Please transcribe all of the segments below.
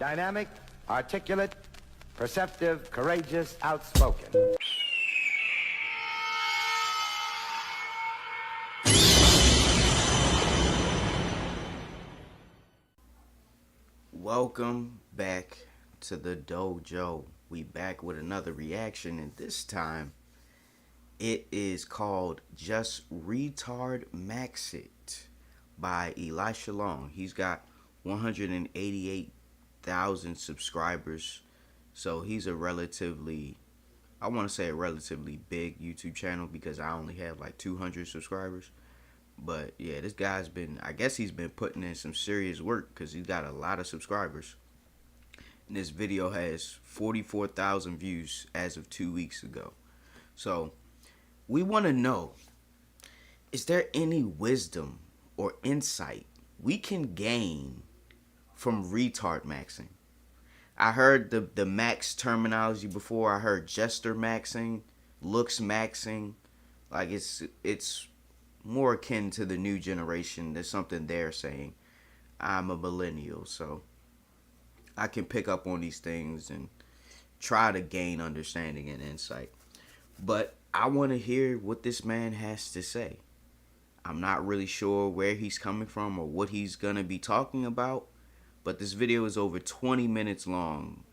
Dynamic, articulate, perceptive, courageous, outspoken. Welcome back to the dojo. We back with another reaction, and this time it is called Just Retardmaxx It by Elisha. He's got 188,000 subscribers, so he's a relatively, I want to say a relatively big YouTube channel because I only have like 200 subscribers. But yeah, this guy's been, I guess he's been putting in some serious work because he's got a lot of subscribers. And this video has 44,000 views as of 2 weeks ago. So we want to know, is there any wisdom or insight we can gain from retardmaxxing? I heard the max terminology before. I heard jester maxing, looks maxing. Like it's more akin to the new generation. There's something they're saying. I'm a millennial, so I can pick up on these things and try to gain understanding and insight. But I want to hear what this man has to say. I'm not really sure where he's coming from or what he's going to be talking about, but this video is over 20 minutes long,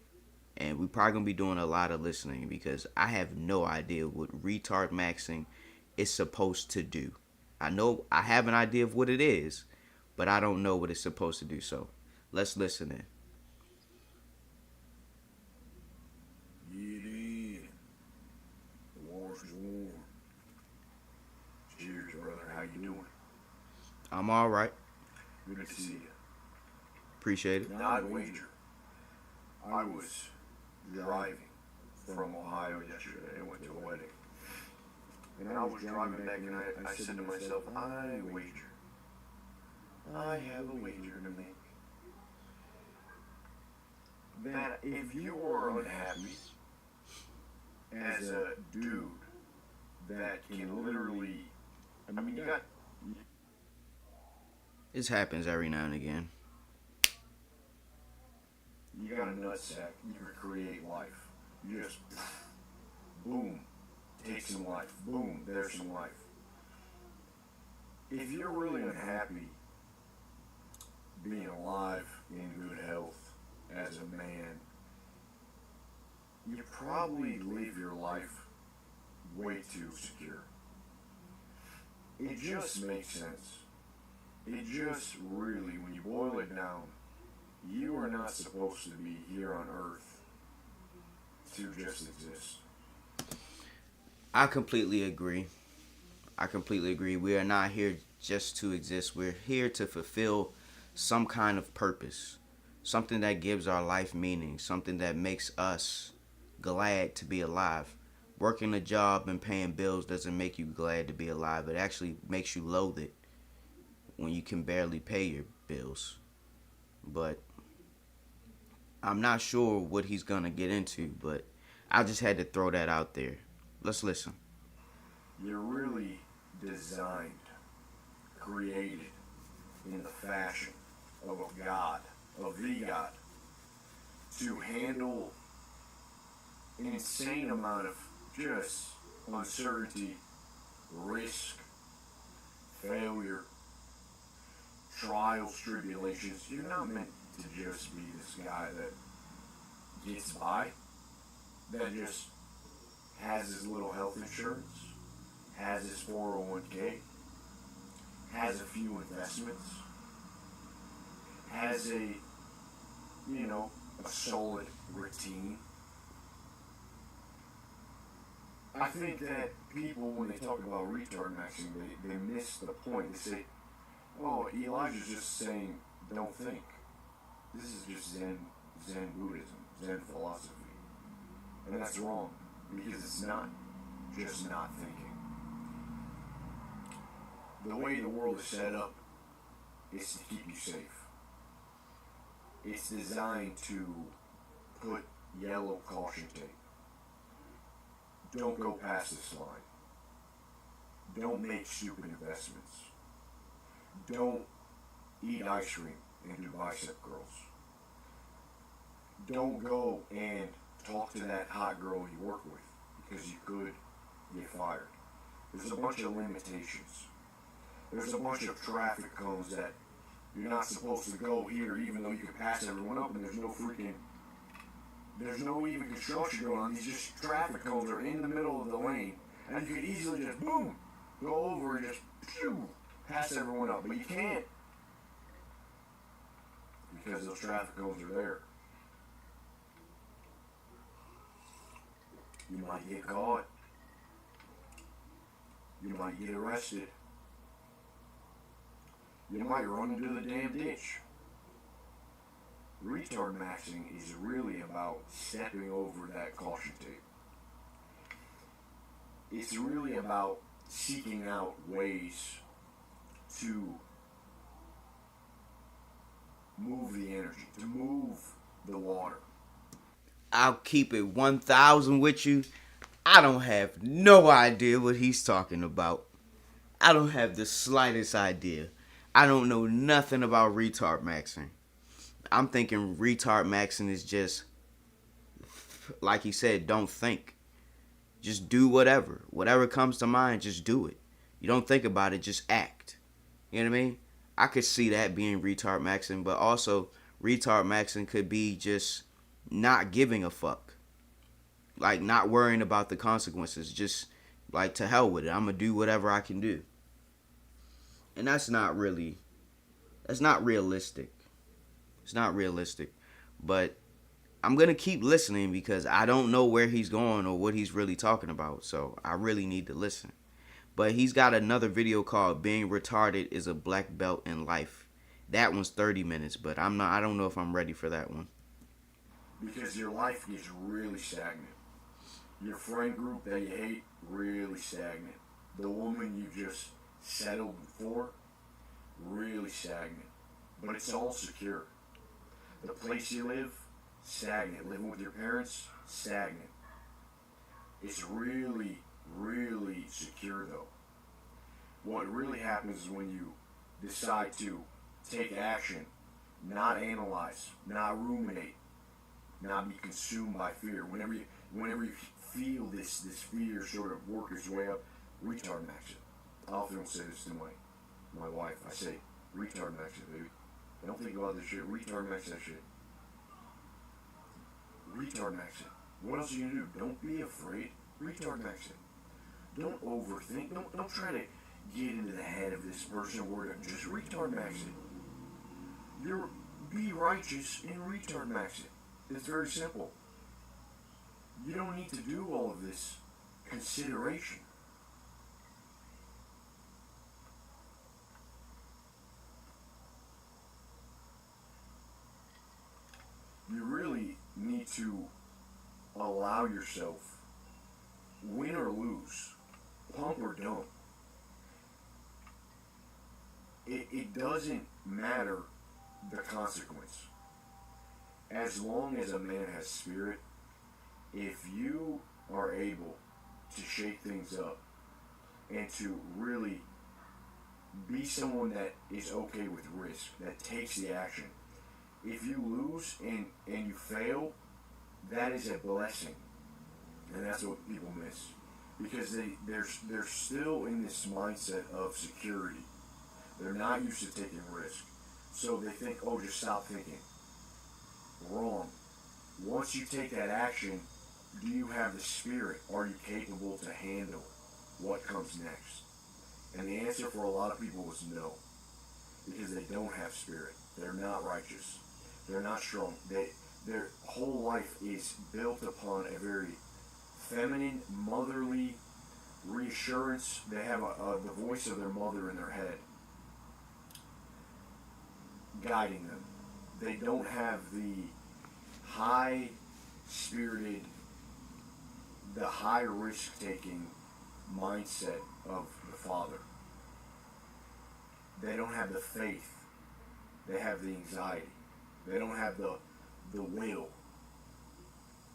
and we're probably going to be doing a lot of listening because I have no idea what retardmaxxing is supposed to do. I know I have an idea of what it is, but I don't know what it's supposed to do, so let's listen in. Get in. The water's warm. Cheers, brother. How you doing? I'm all right. Good to see you. Appreciate it. Now, I'd wager. I was driving from Ohio yesterday. I went to a wedding. And I was driving back and I said to myself, I wager. I have a wager to make. That if you are unhappy as a dude that can literally, I mean, you got... This happens every now and again. You got a nutsack, you can create life. You just, boom, take some life. Boom, there's some life. If you're really unhappy being alive in good health as a man, you probably live your life way too secure. It just makes sense. It just really, when you boil it down, you are not supposed to be here on earth to just exist. I completely agree. We are not here just to exist. We're here to fulfill some kind of purpose. Something that gives our life meaning. Something that makes us glad to be alive. Working a job and paying bills doesn't make you glad to be alive. It actually makes you loathe it when you can barely pay your bills. But I'm not sure what he's going to get into, but I just had to throw that out there. Let's listen. You're really designed, created in the fashion of a God, of the God, to handle an insane amount of just uncertainty, risk, failure, trials, tribulations. You're not meant to just be this guy that gets by, that just has his little health insurance, has his 401k, has a few investments, has a solid routine. I think that people, when they talk about retardmaxxing, they miss the point. They say, oh, Elijah's just saying, don't think. This is just Zen Buddhism, Zen philosophy. And that's wrong, because it's not just not thinking. The way the world is set up is to keep you safe. It's designed to put yellow caution tape. Don't go past this line. Don't make stupid investments. Don't eat ice cream and do bicep curls. don't go and talk to that hot girl you work with, because you could get fired. There's a bunch of limitations. There's a bunch of traffic cones that you're not supposed to go here, even though you can pass everyone up, and there's no even construction going on. These just traffic cones are in the middle of the lane, and you could easily just, boom, go over and just, phew, pass everyone up. But you can't, because those traffic cones are there. You might get caught. You might get arrested. You might run into the damn ditch. Retardmaxxing is really about stepping over that caution tape. It's really about seeking out ways to move the energy, to move the water. I'll keep it 1,000 with you. I don't have no idea what he's talking about. I don't have the slightest idea. I don't know nothing about retardmaxxing. I'm thinking retardmaxxing is just, like he said, don't think. Just do whatever. Whatever comes to mind, just do it. You don't think about it, just act. You know what I mean? I could see that being retardmaxxing, but also retardmaxxing could be just not giving a fuck. Like not worrying about the consequences. Just like, to hell with it. I'm going to do whatever I can do. And that's not realistic. It's not realistic. But I'm going to keep listening because I don't know where he's going or what he's really talking about. So I really need to listen. But he's got another video called Being Retarded is a Black Belt in Life. That one's 30 minutes, but I don't know if I'm ready for that one. Because your life gets really stagnant. Your friend group that you hate, really stagnant. The woman you just settled for, really stagnant. But it's all secure. The place you live, stagnant. Living with your parents, stagnant. It's really, really secure though. What really happens is when you decide to take action, not analyze, not ruminate, not be consumed by fear. Whenever you feel this fear sort of work its way up, retardmaxx it. I often say this to my wife. I say, retardmaxx it, baby. Don't think about this shit. Retardmaxx that shit. Retardmaxx it. What else are you gonna do? Don't be afraid. Retardmaxx it. Don't overthink. Don't try to get into the head of this person or just retardmaxx it. Be righteous and retardmaxx it. It's very simple. You don't need to do all of this consideration. You really need to allow yourself, win or lose, pump or dump. It doesn't matter the consequence. As long as a man has spirit, if you are able to shake things up and to really be someone that is okay with risk, that takes the action, if you lose and you fail, that is a blessing. And that's what people miss. Because they're still in this mindset of security. They're not used to taking risk. So they think, oh, just stop thinking. Wrong. Once you take that action, do you have the spirit? Are you capable to handle what comes next? And the answer for a lot of people is no. Because they don't have spirit. They're not righteous. They're not strong. Their whole life is built upon a very feminine, motherly reassurance. They have the voice of their mother in their head guiding them. They don't have the high-spirited, the high risk-taking mindset of the father. They don't have the faith. They have the anxiety. They don't have the will.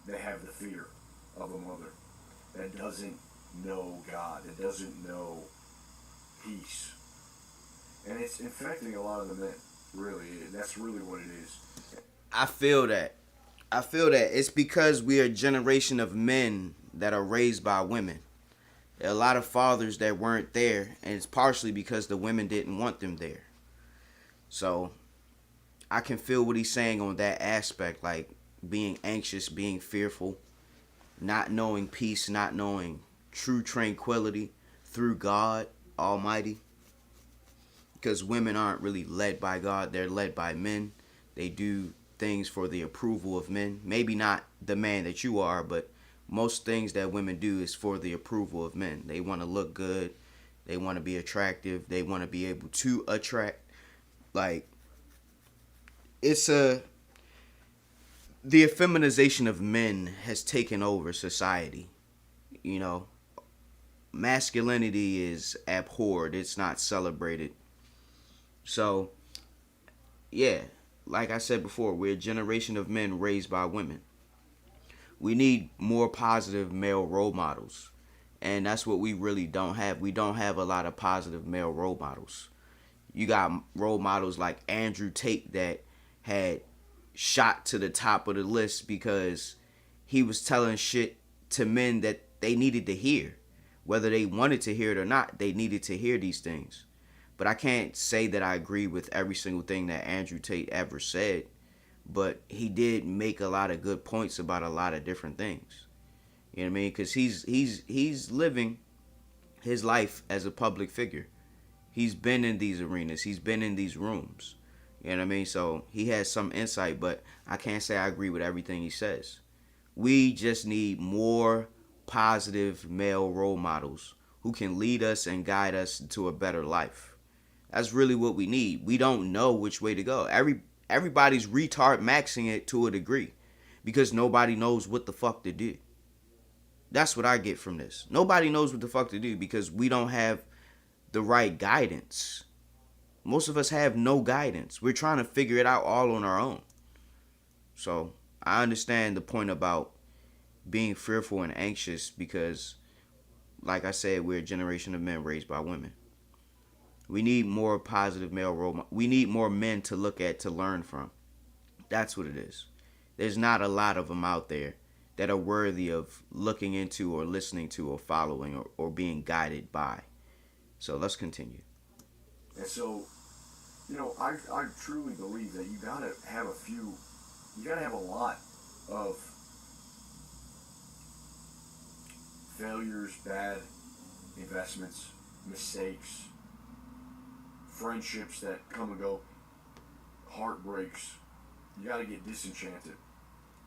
They have the fear of a mother that doesn't know God, that doesn't know peace. And it's infecting a lot of the men. Really, that's really what it is. I feel that. I feel that it's because we are a generation of men that are raised by women. There are a lot of fathers that weren't there, and it's partially because the women didn't want them there. So I can feel what he's saying on that aspect, like being anxious, being fearful, not knowing peace, not knowing true tranquility through God Almighty. Because women aren't really led by God, they're led by men. They do things for the approval of men. Maybe not the man that you are, but most things that women do is for the approval of men. They want to look good, they want to be attractive, they want to be able to attract. Like, it's the effeminization of men has taken over society. You know, masculinity is abhorred, it's not celebrated. So, yeah, like I said before, we're a generation of men raised by women. We need more positive male role models. And that's what we really don't have. We don't have a lot of positive male role models. You got role models like Andrew Tate that had shot to the top of the list because he was telling shit to men that they needed to hear. Whether they wanted to hear it or not, they needed to hear these things. But I can't say that I agree with every single thing that Andrew Tate ever said. But he did make a lot of good points about a lot of different things. You know what I mean? Because he's living his life as a public figure. He's been in these arenas. He's been in these rooms. You know what I mean? So he has some insight, but I can't say I agree with everything he says. We just need more positive male role models who can lead us and guide us to a better life. That's really what we need. We don't know which way to go. Everybody's retardmaxxing it to a degree because nobody knows what the fuck to do. That's what I get from this. Nobody knows what the fuck to do because we don't have the right guidance. Most of us have no guidance. We're trying to figure it out all on our own. So I understand the point about being fearful and anxious because, like I said, we're a generation of men raised by women. We need more positive male role models. We need more men to look at, to learn from. That's what it is. There's not a lot of them out there that are worthy of looking into or listening to or following or being guided by. So let's continue. And so, I truly believe that you gotta have a lot of failures, bad investments, mistakes, friendships that come and go, heartbreaks. You gotta get disenchanted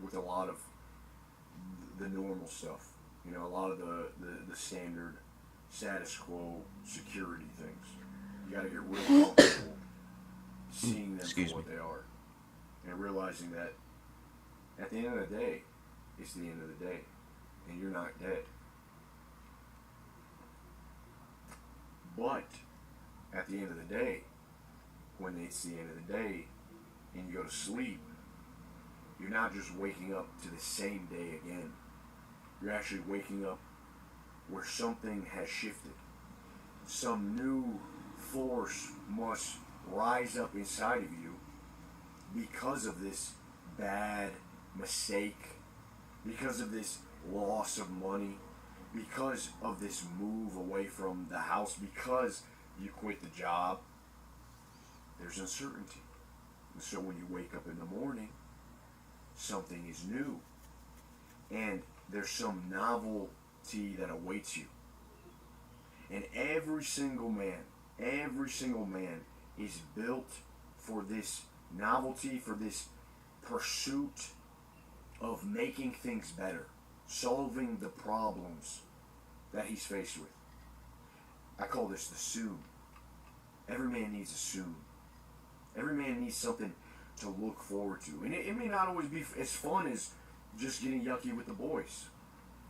with a lot of the normal stuff. A lot of the standard status quo security things. You gotta get real comfortable seeing them for what they are. And realizing that at the end of the day, it's the end of the day. And you're not dead. But at the end of the day, when it's the end of the day and you go to sleep, you're not just waking up to the same day again. You're actually waking up where something has shifted. Some new force must rise up inside of you because of this bad mistake, because of this loss of money, because of this move away from the house, because you quit the job. There's uncertainty. And so when you wake up in the morning, something is new. And there's some novelty that awaits you. And every single man is built for this novelty, for this pursuit of making things better, solving the problems that he's faced with. I call this the soon. Every man needs a soon. Every man needs something to look forward to. And it may not always be as fun as just getting yucky with the boys.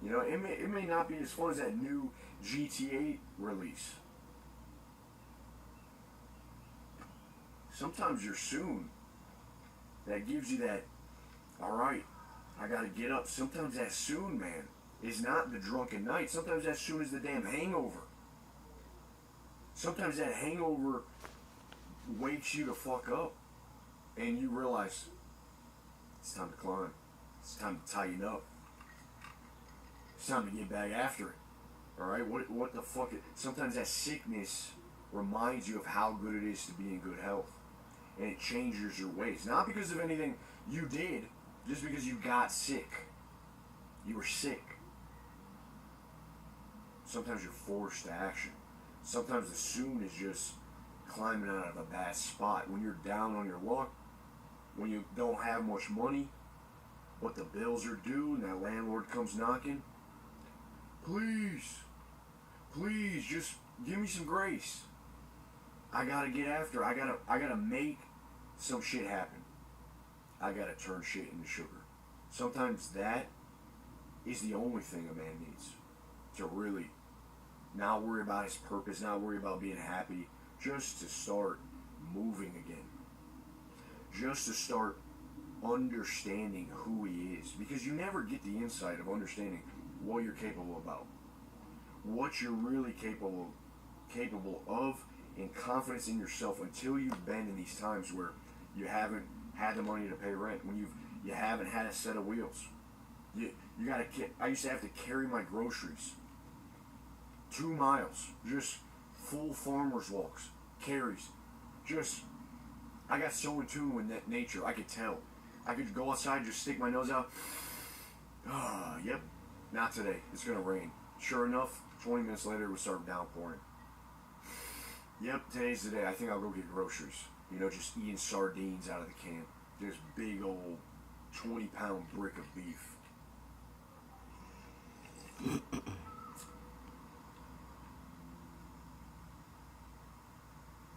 It may not be as fun as that new GTA release. Sometimes you're soon. That gives you that, all right, I got to get up. Sometimes that soon, man, is not the drunken night. Sometimes that soon is the damn hangover. Sometimes that hangover wakes you to fuck up and you realize it's time to climb. It's time to tighten up. It's time to get back after it. Alright? What the fuck? Sometimes that sickness reminds you of how good it is to be in good health. And it changes your ways. Not because of anything you did, just because you got sick. You were sick. Sometimes you're forced to action. Sometimes the soon is just climbing out of a bad spot. When you're down on your luck, when you don't have much money, but the bills are due and that landlord comes knocking, please, just give me some grace. I gotta get after. I gotta make some shit happen. I gotta turn shit into sugar. Sometimes that is the only thing a man needs to really not worry about his purpose, not worry about being happy, just to start moving again. Just to start understanding who he is. Because you never get the insight of understanding what you're capable about. What you're really capable of, and confidence in yourself until you've been in these times where you haven't had the money to pay rent, when you haven't had a set of wheels. You gotta. I used to have to carry my groceries 2 miles, just full farmers walks, carries. Just, I got so in tune with nature. I could tell. I could go outside, just stick my nose out. Yep, not today. It's gonna rain. Sure enough, 20 minutes later, it would start downpouring. Yep, today's the day. I think I'll go get groceries. You know, just eating sardines out of the can. This big old 20-pound brick of beef.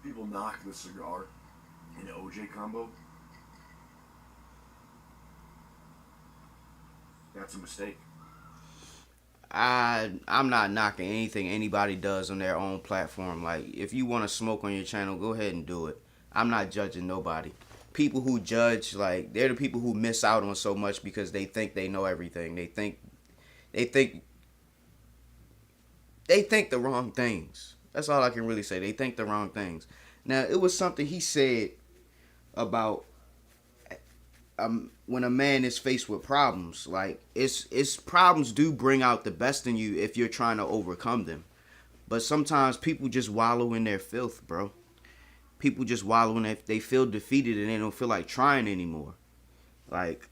People knock the cigar and the OJ combo. That's a mistake. I'm not knocking anything anybody does on their own platform. Like, if you want to smoke on your channel, go ahead and do it. I'm not judging nobody. People who judge, like, they're the people who miss out on so much because they think they know everything. They think the wrong things. That's all I can really say. They think the wrong things. Now, it was something he said about when a man is faced with problems. Like, it's problems do bring out the best in you if you're trying to overcome them. But sometimes people just wallow in their filth, bro. People just wallow in it. They feel defeated and they don't feel like trying anymore. Like,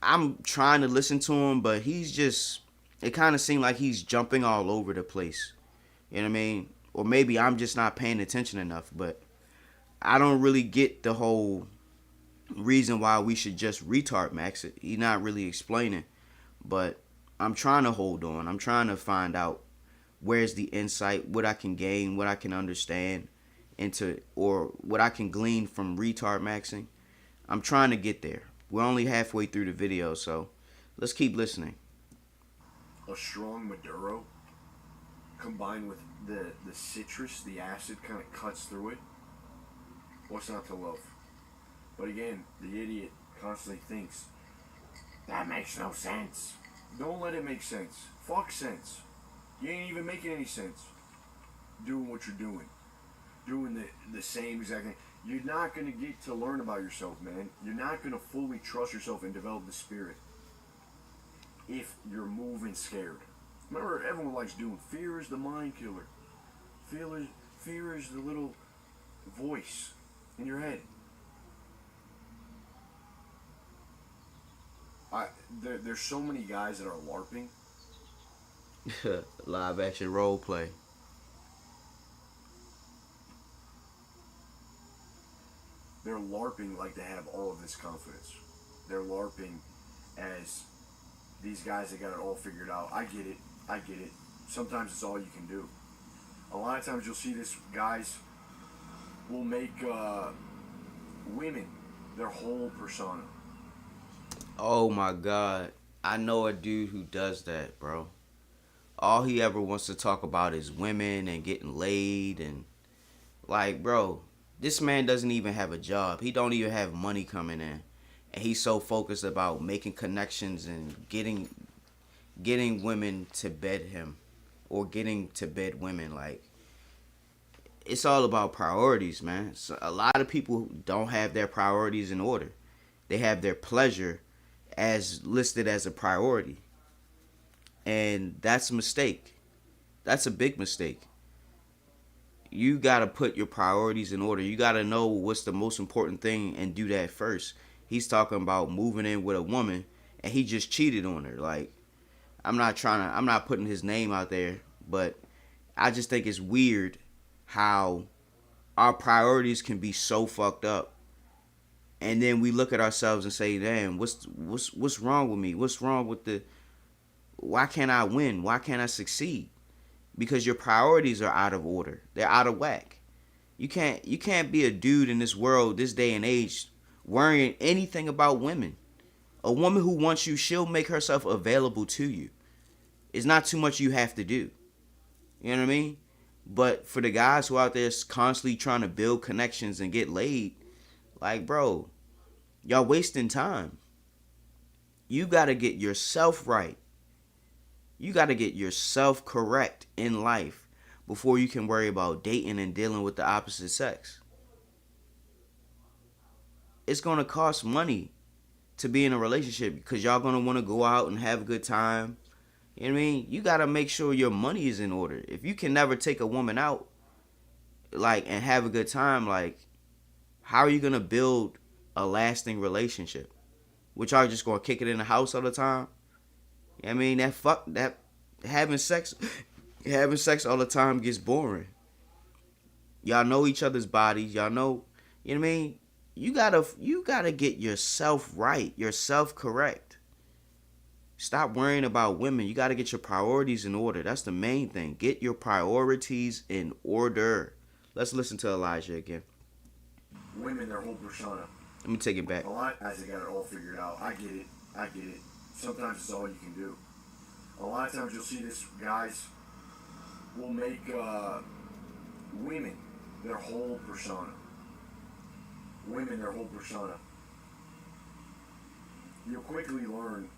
I'm trying to listen to him, but he's just, it kind of seemed like he's jumping all over the place. You know what I mean? Or maybe I'm just not paying attention enough, but I don't really get the whole reason why we should just Retardmaxx it. He's not really explaining, but I'm trying to hold on. I'm trying to find out where's the insight, what I can gain, what I can understand into, or what I can glean from Retardmaxxing. I'm trying to get there. We're only halfway through the video, so let's keep listening. A strong Maduro combined with the citrus, the acid kind of cuts through it. What's not to love? But again, the idiot constantly thinks, that makes no sense. Don't let it make sense. Fuck sense. You ain't even making any sense doing what you're doing. Doing the same exact thing. You're not going to get to learn about yourself, man. You're not going to fully trust yourself and develop the spirit if you're moving scared. Remember, everyone likes doing, fear is the mind killer. Fear is the little voice in your head. There's so many guys that are LARPing. Live action role play. They're LARPing like they have all of this confidence. They're LARPing as these guys that got it all figured out. I get it. Sometimes it's all you can do. A lot of times you'll see this guys will make women their whole persona. Oh my God. I know a dude who does that, bro. All he ever wants to talk about is women and getting laid and, like, bro, this man doesn't even have a job. He don't even have money coming in. And he's so focused about making connections and getting women to bed him, or getting to bed women. Like, it's all about priorities, man. So a lot of people don't have their priorities in order. They have their pleasure as listed as a priority. And that's a mistake. That's a big mistake. You got to put your priorities in order. You got to know what's the most important thing and do that first. He's talking about moving in with a woman and he just cheated on her. Like, I'm not putting his name out there, but I just think it's weird how our priorities can be so fucked up. And then we look at ourselves and say, "Damn, what's wrong with me? What's wrong with why can't I win? Why can't I succeed?" Because your priorities are out of order. They're out of whack. You can't be a dude in this world, this day and age, worrying anything about women. A woman who wants you, she'll make herself available to you. It's not too much you have to do. You know what I mean? But for the guys who out there constantly trying to build connections and get laid, like, bro, y'all wasting time. You got to get yourself right. You got to get yourself correct in life before you can worry about dating and dealing with the opposite sex. It's going to cost money to be in a relationship because y'all going to want to go out and have a good time. You know what I mean? You got to make sure your money is in order. If you can never take a woman out, like, and have a good time, like, how are you going to build a lasting relationship? Which are just going to kick it in the house all the time? You know what I mean? That having sex all the time gets boring. Y'all know each other's bodies. Y'all know, you know what I mean? You gotta get yourself right, yourself correct. Stop worrying about women. You gotta get your priorities in order. That's the main thing. Get your priorities in order. Let's listen to Elijah again. Women, their whole persona. Let me take it back. A lot of guys, they got it all figured out. I get it. Sometimes it's all you can do. A lot of times you'll see this, guys will make women their whole persona. Women, their whole persona. You'll quickly learn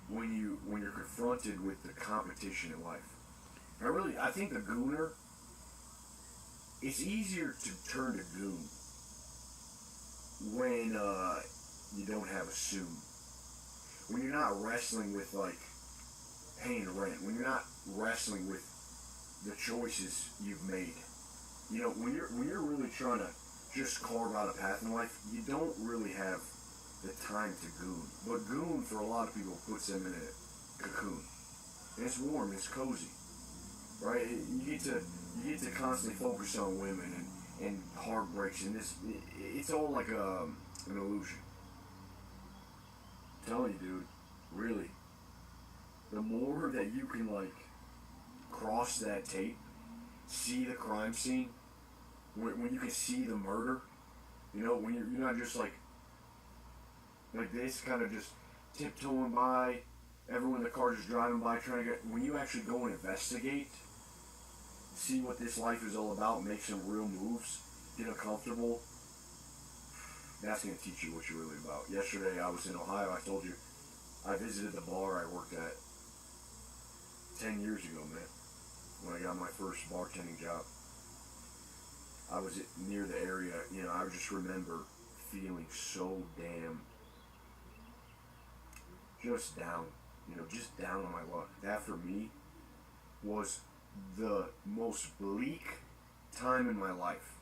when you're confronted with the competition in life. I think the gooner, it's easier to turn to goon when you don't have a suit. When you're not wrestling with, like, paying rent. When you're not wrestling with the choices you've made. You know, when you're really trying to just carve out a path in life, you don't really have the time to goon. But goon, for a lot of people, puts them in a cocoon. And it's warm, it's cozy. Right? You get to constantly focus on women and heartbreaks, and it's all like an illusion. I'm telling you, dude, really, the more that you can, like, cross that tape, see the crime scene, when you can see the murder, you know, when you're not just like this, kind of just tiptoeing by, everyone in the car just driving by trying to get, when you actually go and investigate, see what this life is all about, make some real moves, get uncomfortable, that's going to teach you what you're really about. Yesterday I was in Ohio. I told you I visited the bar I worked at 10 years ago, man, when I got my first bartending job. I was near the area, you know, I just remember feeling so damn just down, you know, just down on my luck. That for me was the most bleak time in my life.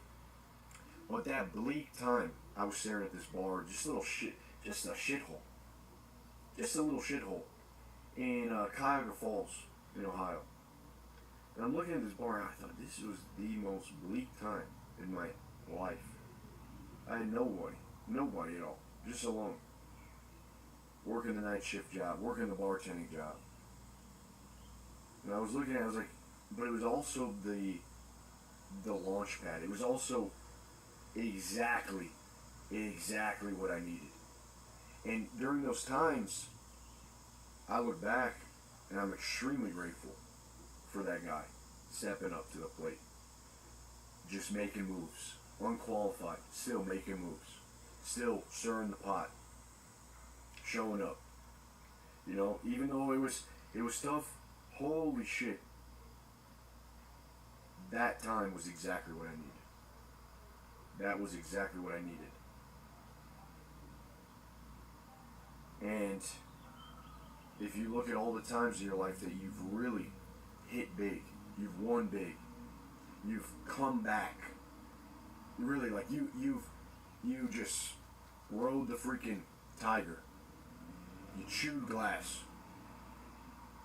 But that bleak time, I was staring at this bar, just a little shit, just a shithole. Just a little shithole in Cuyahoga Falls, in Ohio. And I'm looking at this bar and I thought, this was the most bleak time in my life. I had nobody at all, just alone. Working the night shift job, working the bartending job. And I was looking at it, I was like, but it was also the launch pad. It was also exactly what I needed. And during those times, I look back and I'm extremely grateful for that guy stepping up to the plate. Just making moves. Unqualified. Still making moves. Still stirring the pot. Showing up. You know, even though it was tough, holy shit. That time was exactly what I needed. That was exactly what I needed. And And if you look at all the times in your life that you've really hit big, you've won big, you've come back, really, like you just rode the freaking tiger, you chewed glass.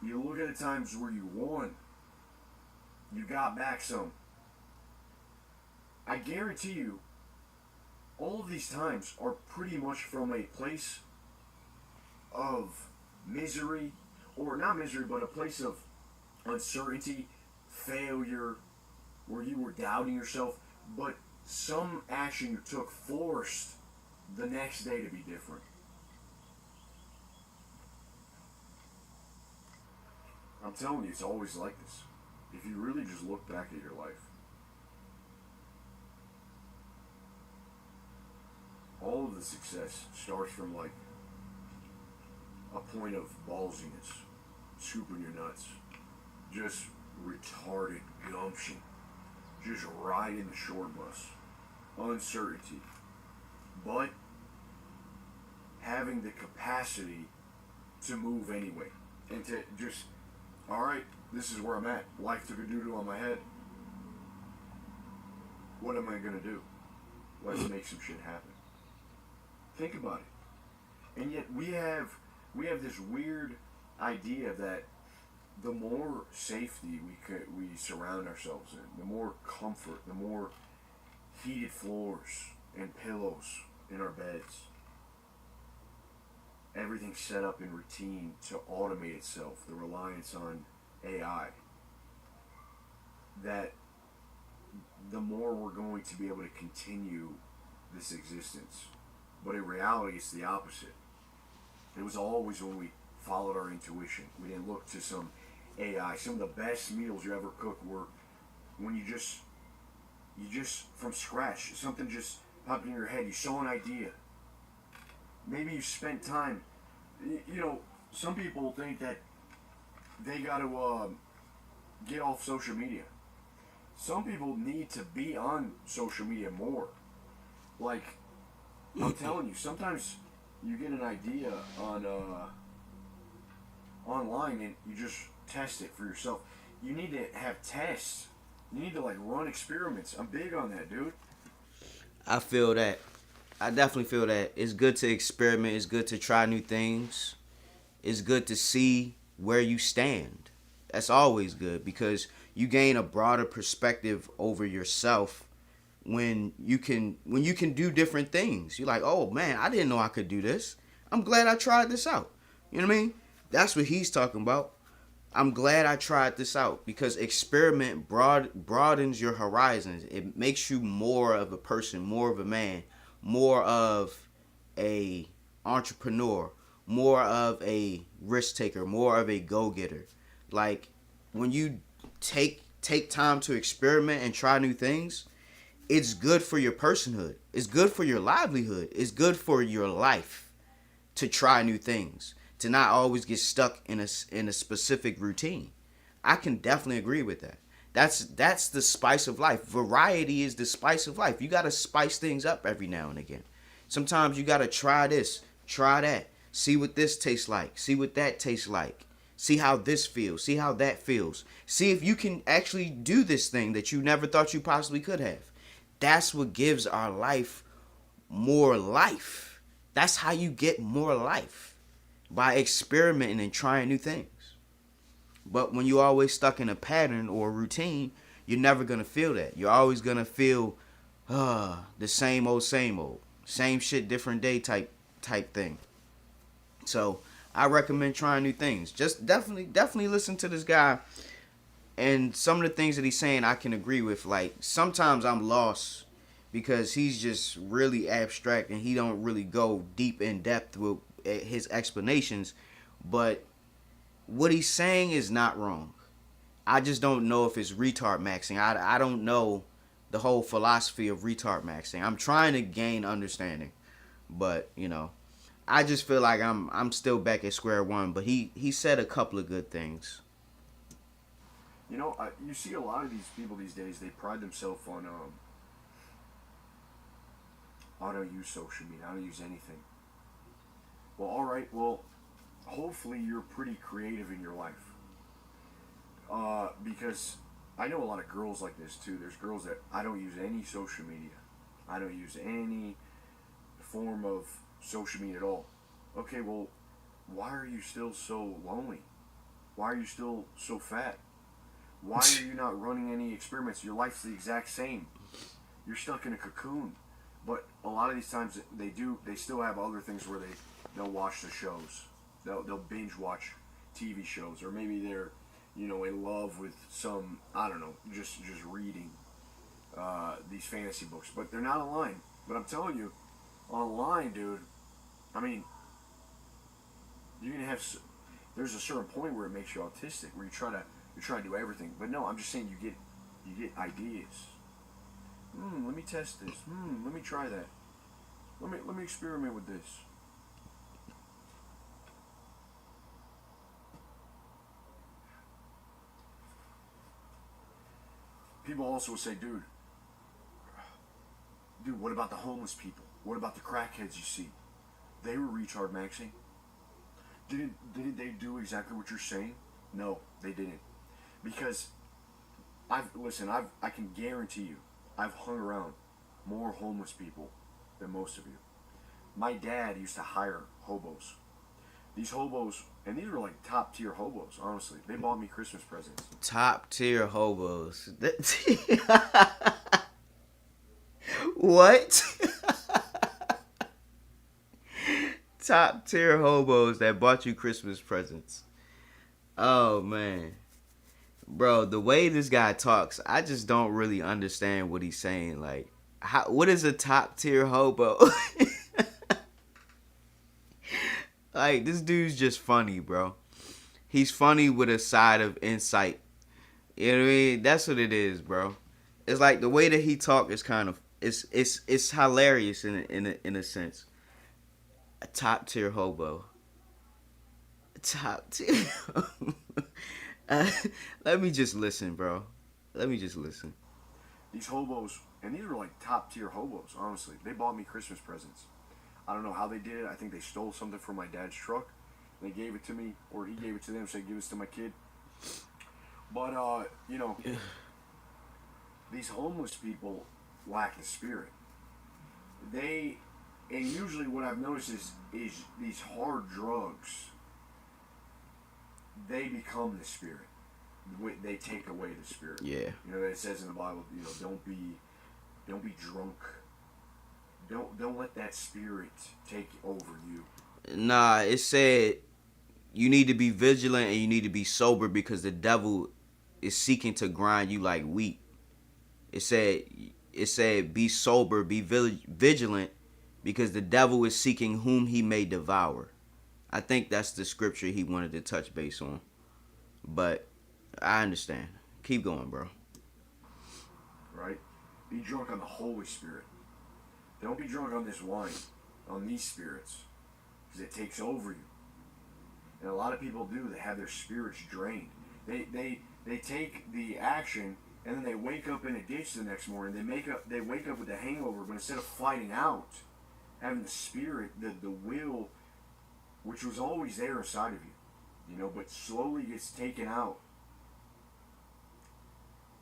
You look at the times where you won, you got back some. I guarantee you, all of these times are pretty much from a place of misery, or not misery, but a place of uncertainty, failure, where you were doubting yourself, but some action you took forced the next day to be different. I'm telling you, it's always like this. If you really just look back at your life, all of the success starts from like a point of ballsiness, scooping your nuts, just retarded gumption, just riding the short bus, uncertainty, but having the capacity to move anyway, and to just, all right, this is where I'm at. Life took a doo-doo on my head. What am I gonna do? Let's make some shit happen. Think about it. And yet we have this weird idea that the more safety we surround ourselves in, the more comfort, the more heated floors and pillows in our beds, everything set up in routine to automate itself, the reliance on AI, that the more we're going to be able to continue this existence. But in reality, it's the opposite. It was always when we followed our intuition. We didn't look to some AI. Some of the best meals you ever cooked were when you just from scratch, something just popped in your head. You saw an idea. Maybe you spent time. You know, some people think that they got to get off social media. Some people need to be on social media more. Like, I'm telling you, sometimes you get an idea on online and you just test it for yourself. You need to have tests. You need to like run experiments. I'm big on that, dude. I feel that. I definitely feel that. It's good to experiment. It's good to try new things. It's good to see where you stand. That's always good because you gain a broader perspective over yourself when you can do different things. You're like, oh man, I didn't know I could do this. I'm glad I tried this out. You know what I mean? That's what he's talking about. I'm glad I tried this out because experiment broadens your horizons. It makes you more of a person, more of a man, more of a entrepreneur, more of a risk taker, more of a go-getter. Like when you take time to experiment and try new things, it's good for your personhood. It's good for your livelihood. It's good for your life to try new things, to not always get stuck in a specific routine. I can definitely agree with that. That's the spice of life. Variety is the spice of life. You got to spice things up every now and again. Sometimes you got to try this, try that, see what this tastes like, see what that tastes like, see how this feels, see how that feels. See if you can actually do this thing that you never thought you possibly could have. That's what gives our life more life. That's how you get more life, by experimenting and trying new things. But when you're always stuck in a pattern or a routine, you're never going to feel that. You're always going to feel the same old, same shit, different day type thing. So I recommend trying new things. Just definitely listen to this guy. And some of the things that he's saying I can agree with. Like sometimes I'm lost because he's just really abstract and he don't really go deep in depth with his explanations. But what he's saying is not wrong. I just don't know if it's retardmaxxing. I don't know the whole philosophy of retardmaxxing. I'm trying to gain understanding, but you know, I just feel like I'm still back at square one. But he said a couple of good things. You know, you see a lot of these people these days, they pride themselves on, I don't use social media, I don't use anything. Well, alright, well, hopefully you're pretty creative in your life. Because I know a lot of girls like this too. There's girls that I don't use any social media. I don't use any form of social media at all. Okay, well, why are you still so lonely? Why are you still so fat? Why are you not running any experiments? Your life's the exact same. You're stuck in a cocoon. But a lot of these times they still have other things where they'll watch the shows. They'll binge watch TV shows, or maybe they're, in love with some, I don't know, just reading these fantasy books. But they're not online. But I'm telling you, online, dude, I mean, you're gonna have. There's a certain point where it makes you autistic, where you try to do everything. But no, I'm just saying you get ideas. Let me test this. Let me try that. Let me experiment with this. People also say, dude, what about the homeless people? What about the crackheads you see? They were retardmaxxing. Didn't they do exactly what you're saying? No, they didn't. Because I can guarantee you, I've hung around more homeless people than most of you. My dad used to hire hobos. These hobos, and these were like top tier hobos, honestly. They bought me Christmas presents. Top tier hobos. What? Top tier hobos that bought you Christmas presents. Oh, man. Bro, the way this guy talks, I just don't really understand what he's saying. Like, what is a top tier hobo? Like, this dude's just funny, bro. He's funny with a side of insight. You know what I mean? That's what it is, bro. It's like the way that he talk is kind of it's hilarious in a sense. A top tier hobo. Top tier. Let me just listen, bro. Let me just listen. These hobos, and these were like top tier hobos, honestly. They bought me Christmas presents. I don't know how they did it. I think they stole something from my dad's truck. They gave it to me, or he gave it to them, said, give this to my kid. But, these homeless people lack the spirit. And usually what I've noticed is these hard drugs, they become the spirit. They take away the spirit. Yeah. It says in the Bible, don't be drunk. Don't let that spirit take over you. Nah, it said you need to be vigilant and you need to be sober because the devil is seeking to grind you like wheat. It said be sober, be vigilant because the devil is seeking whom he may devour. I think that's the scripture he wanted to touch base on. But I understand. Keep going, bro. Right? Be drunk on the Holy Spirit. Don't be drunk on this wine, on these spirits, because it takes over you. And a lot of people do. They have their spirits drained. They take the action, and then they wake up in a ditch the next morning. They wake up with a hangover, but instead of fighting out, having the spirit, the will, which was always there inside of you, but slowly gets taken out.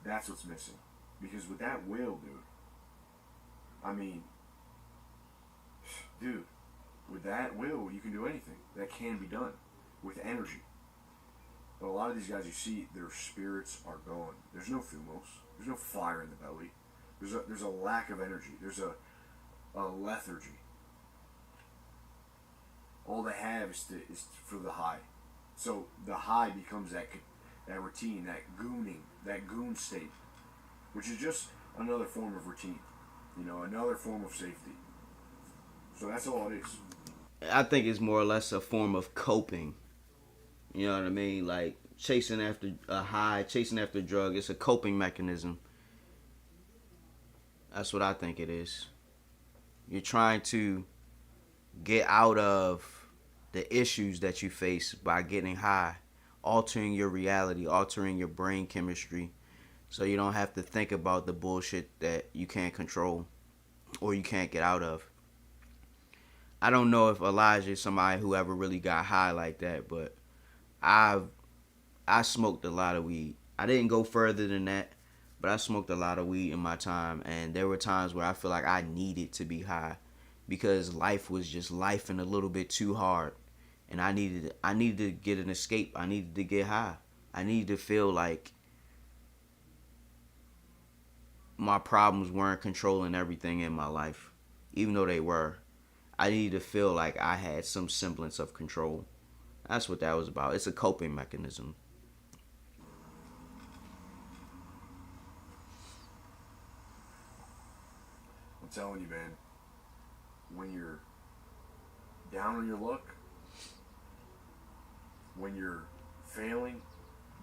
That's what's missing. Because with that will, with that will, you can do anything. That can be done with energy. But a lot of these guys you see, their spirits are gone. There's no thumos. There's no fire in the belly. There's a lack of energy. There's a lethargy. All they have is for the high. So the high becomes that routine, that goon state, which is just another form of routine, another form of safety. So that's all it is. I think it's more or less a form of coping. You know what I mean? Like chasing after a high, chasing after a drug. It's a coping mechanism. That's what I think it is. You're trying to get out of the issues that you face by getting high, altering your reality, altering your brain chemistry, so you don't have to think about the bullshit that you can't control or you can't get out of. I don't know if Elijah is somebody who ever really got high like that, but I smoked a lot of weed. I didn't go further than that, but I smoked a lot of weed in my time, and there were times where I feel like I needed to be high because life was just lifing a little bit too hard, and I needed to get an escape. I needed to get high. I needed to feel like my problems weren't controlling everything in my life, even though they were. I needed to feel like I had some semblance of control. That's what that was about. It's a coping mechanism. I'm telling you, man, when you're down on your luck, when you're failing,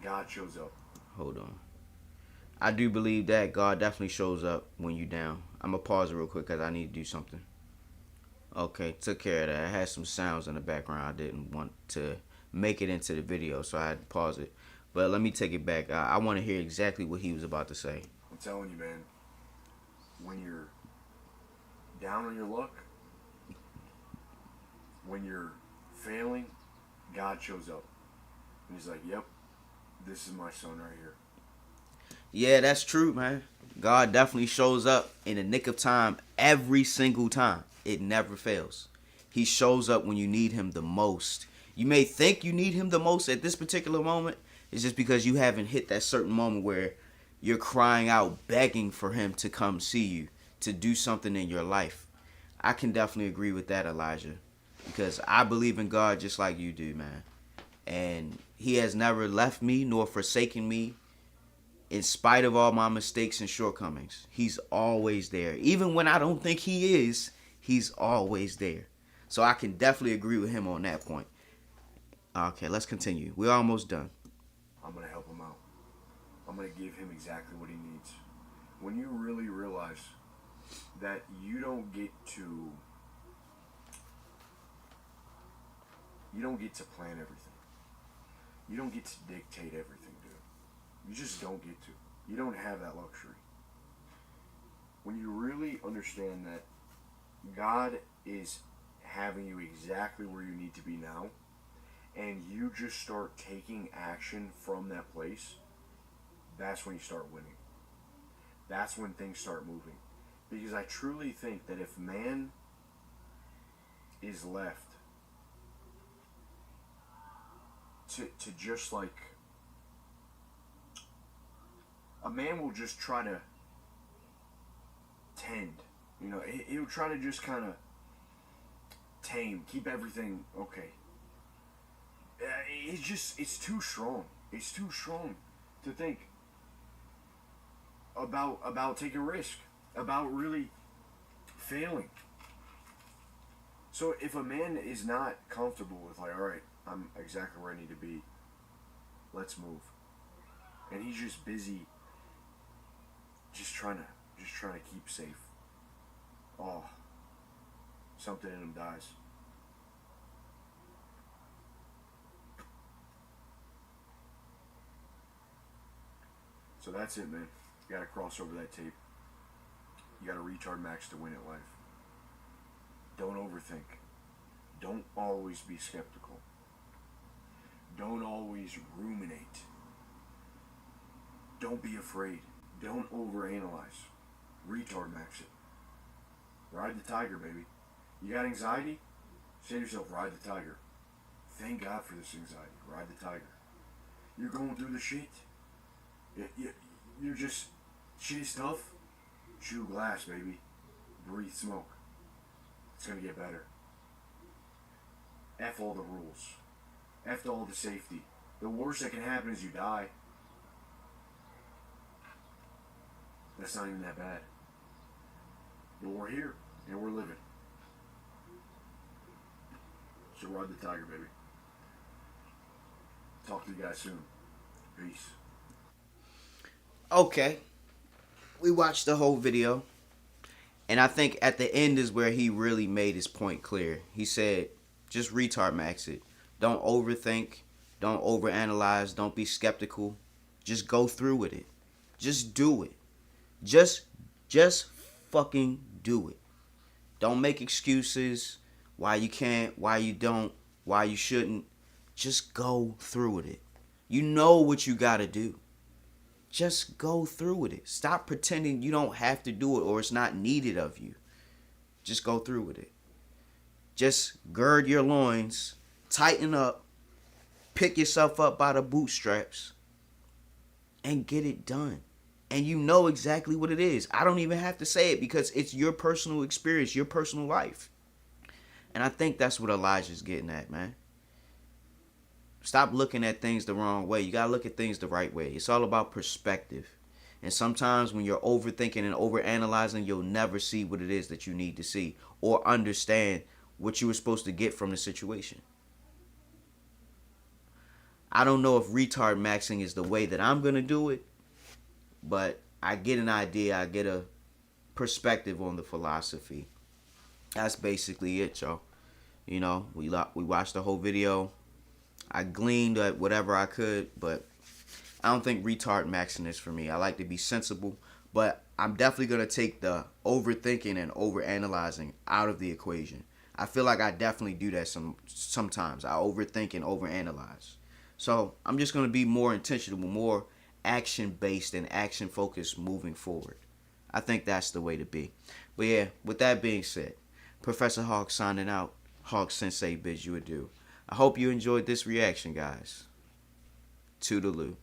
God shows up. Hold on. I do believe that God definitely shows up when you down. I'm going to pause it real quick because I need to do something. Okay, took care of that. I had some sounds in the background. I didn't want to make it into the video, so I had to pause it. But let me take it back. I want to hear exactly what he was about to say. I'm telling you, man, when you're down on your luck, when you're failing, God shows up. And he's like, yep, this is my son right here. Yeah, that's true, man. God definitely shows up in the nick of time every single time. It never fails. He shows up when you need him the most. You may think you need him the most at this particular moment. It's just because you haven't hit that certain moment where you're crying out, begging for him to come see you, to do something in your life. I can definitely agree with that, Elijah, because I believe in God just like you do, man. And he has never left me nor forsaken me in spite of all my mistakes and shortcomings. He's always there. Even when I don't think he is, he's always there. So I can definitely agree with him on that point. Okay, let's continue. We're almost done. I'm going to help him out. I'm going to give him exactly what he needs. When you really realize that you don't get to plan everything. You don't get to dictate everything, dude. You just don't get to. You don't have that luxury. When you really understand that God is having you exactly where you need to be now, and you just start taking action from that place, that's when you start winning. That's when things start moving. Because I truly think that if man is left to just like, a man will just try to tend, he'll try to just kind of tame, keep everything okay. It's too strong. It's too strong to think about taking risk, about really failing. So if a man is not comfortable with like, all right, I'm exactly where I need to be, let's move, and he's just busy, just trying to keep safe, oh, something in him dies. So that's it, man. You gotta cross over that tape. You gotta Retardmaxx to win at life. Don't overthink. Don't always be skeptical. Don't always ruminate. Don't be afraid. Don't overanalyze. Retardmaxx it. Ride the tiger, baby. You got anxiety? Say to yourself, ride the tiger. Thank God for this anxiety. Ride the tiger. You're going through the shit. You're just shitty stuff. Chew glass, baby. Breathe smoke. It's gonna get better. F all the rules. F all the safety. The worst that can happen is you die. That's not even that bad. But we're here and we're living. So ride the tiger, baby. Talk to you guys soon. Peace. Okay. We watched the whole video. And I think at the end is where he really made his point clear. He said, just Retardmaxx it. Don't overthink. Don't overanalyze. Don't be skeptical. Just go through with it. Just do it. Just fucking do it. Don't make excuses. why you can't, why you don't, why you shouldn't. Just go through with it. You know what you got to do. Just go through with it. Stop pretending you don't have to do it or it's not needed of you. Just go through with it. Just gird your loins, tighten up, pick yourself up by the bootstraps, and get it done. And you know exactly what it is. I don't even have to say it because it's your personal experience, your personal life. And I think that's what Elijah's getting at, man. Stop looking at things the wrong way. You got to look at things the right way. It's all about perspective. And sometimes when you're overthinking and overanalyzing, you'll never see what it is that you need to see or understand what you were supposed to get from the situation. I don't know if retardmaxing is the way that I'm going to do it, but I get an idea. I get a perspective on the philosophy. That's basically it, y'all. You know, we watched the whole video. I gleaned at whatever I could, but I don't think retardmaxing is for me. I like to be sensible, but I'm definitely going to take the overthinking and overanalyzing out of the equation. I feel like I definitely do that sometimes. I overthink and overanalyze. So I'm just going to be more intentional, more action-based and action-focused moving forward. I think that's the way to be. But yeah, with that being said, Professor Hawk signing out. Hawk Sensei bids you adieu. I hope you enjoyed this reaction, guys. Toodaloo.